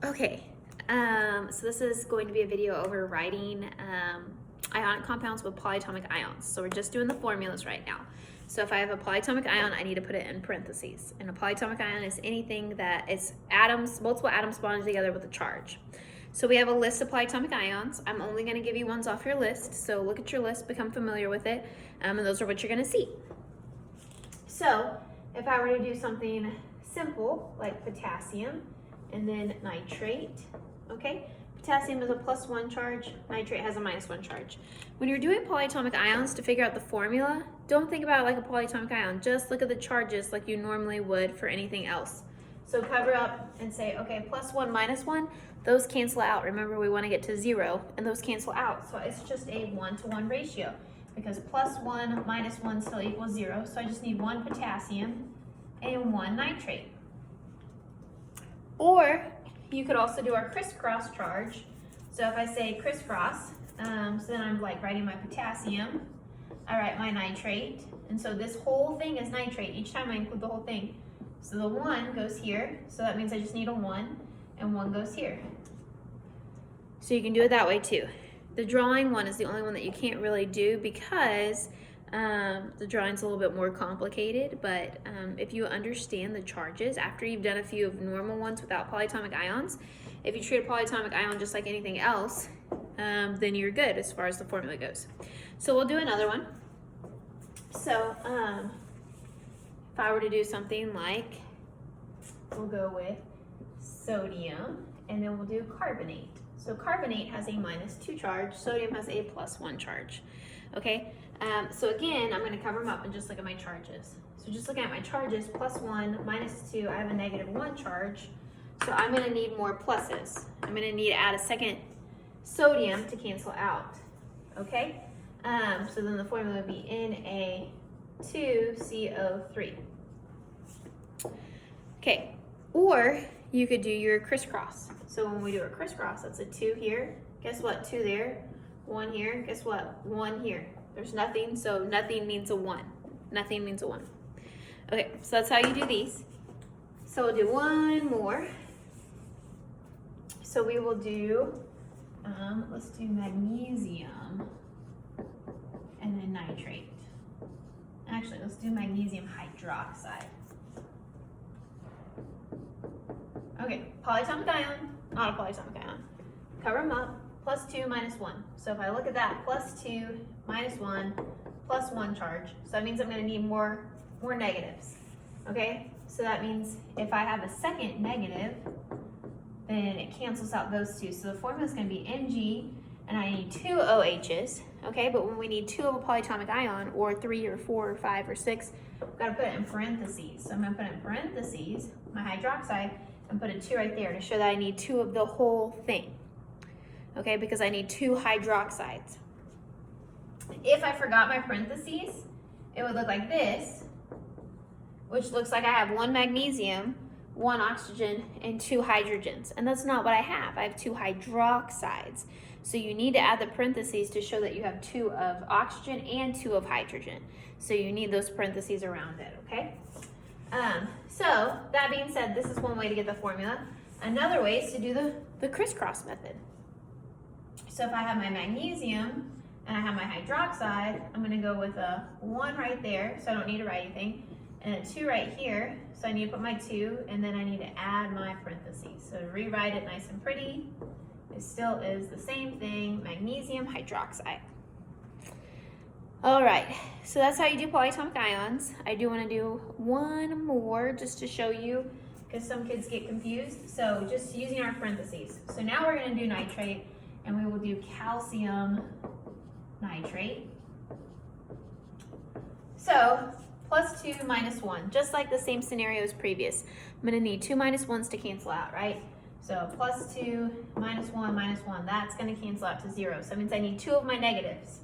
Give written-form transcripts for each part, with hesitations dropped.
Okay, so this is going to be a video over writing ionic compounds with polyatomic ions. So we're just doing the formulas right now. So if I have a polyatomic ion, I need to put it in parentheses. And a polyatomic ion is anything that is atoms, multiple atoms bonded together with a charge. So we have a list of polyatomic ions. I'm only going to give you ones off your list. So look at your list, become familiar with it, and those are what you're going to see. So if I were to do something simple like potassium and then nitrate, okay? Potassium is a +1 charge, nitrate has a -1 charge. When you're doing polyatomic ions, to figure out the formula, don't think about it like a polyatomic ion. Just look at the charges like you normally would for anything else. So cover up and say, okay, +1, -1, those cancel out. Remember, we want to get to 0, and those cancel out. So it's just a 1-to-1 ratio because +1 -1 still equals 0. So I just need 1 potassium and 1 nitrate. Or you could also do our crisscross charge. So if I say crisscross, so then I'm like writing my potassium, I write my nitrate, and so this whole thing is nitrate. Each time I include the whole thing. So the 1 goes here, so that means I just need a 1, and 1 goes here. So you can do it that way too. The drawing one is the only one that you can't really do because the drawing's a little bit more complicated, but if you understand the charges after you've done a few of normal ones without polyatomic ions, if you treat a polyatomic ion just like anything else, then you're good as far as the formula goes. So we'll do another one. So if I were to do something like, we'll go with sodium, and then we'll do carbonate. So carbonate has a -2 charge, sodium has a +1 charge. Okay, so again, I'm going to cover them up and just look at my charges. So just looking at my charges, +1, -2, I have a -1 charge. So I'm going to need more pluses. I'm going to need to add a second sodium to cancel out. Okay, so then the formula would be Na2CO3. Okay, or you could do your crisscross. So when we do a crisscross, that's a 2 here. Guess what? 2 there. 1 here. Guess what? 1 here. There's nothing, so nothing means a 1. Nothing means a 1. Okay, so that's how you do these. So we'll do one more. So we will do, let's do magnesium and then nitrate. Actually, let's do magnesium hydroxide. Okay, polyatomic ion, not a polyatomic ion. Cover them up, +2, -1. So if I look at that, +2, -1, +1 charge. So that means I'm going to need more negatives. Okay, so that means if I have a second negative, then it cancels out those two. So the formula is going to be Mg, and I need 2 OHs. Okay, but when we need 2 of a polyatomic ion, or 3 or 4 or 5 or 6, we've got to put it in parentheses. So I'm going to put in parentheses my hydroxide and put a 2 right there to show that I need 2 of the whole thing. Okay, because I need 2 hydroxides. If I forgot my parentheses, it would look like this, which looks like I have 1 magnesium, 1 oxygen, and 2 hydrogens. And that's not what I have. I have 2 hydroxides. So you need to add the parentheses to show that you have 2 of oxygen and 2 of hydrogen. So you need those parentheses around it, okay? So that being said, this is one way to get the formula. Another way is to do the crisscross method. So if I have my magnesium and I have my hydroxide, I'm going to go with a 1 right there, so I don't need to write anything, and a 2 right here, so I need to put my 2, and then I need to add my parentheses. So to rewrite it nice and pretty, it still is the same thing, magnesium hydroxide. All right, so that's how you do polyatomic ions. I do want to do one more just to show you, because some kids get confused. So just using our parentheses. So now we're going to do nitrate, and we will do calcium nitrate. So +2, -1, just like the same scenario as previous. I'm going to need 2 -1s to cancel out, right? So +2, -1, -1, that's going to cancel out to 0. So that means I need 2 of my negatives.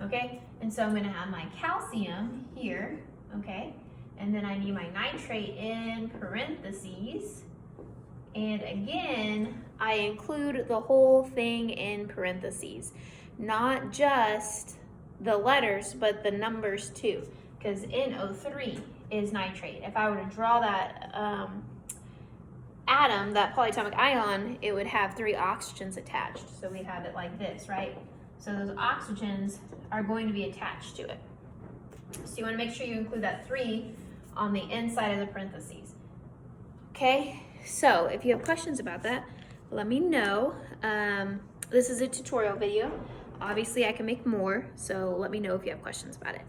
Okay, and so I'm going to have my calcium here, okay, and then I need my nitrate in parentheses, and again, I include the whole thing in parentheses, not just the letters, but the numbers too, because NO3 is nitrate. If I were to draw that atom, that polyatomic ion, it would have 3 oxygens attached. So we'd have it like this, right? So those oxygens are going to be attached to it. So you want to make sure you include that 3 on the inside of the parentheses. Okay, so if you have questions about that, let me know. This is a tutorial video. Obviously I can make more, so let me know if you have questions about it.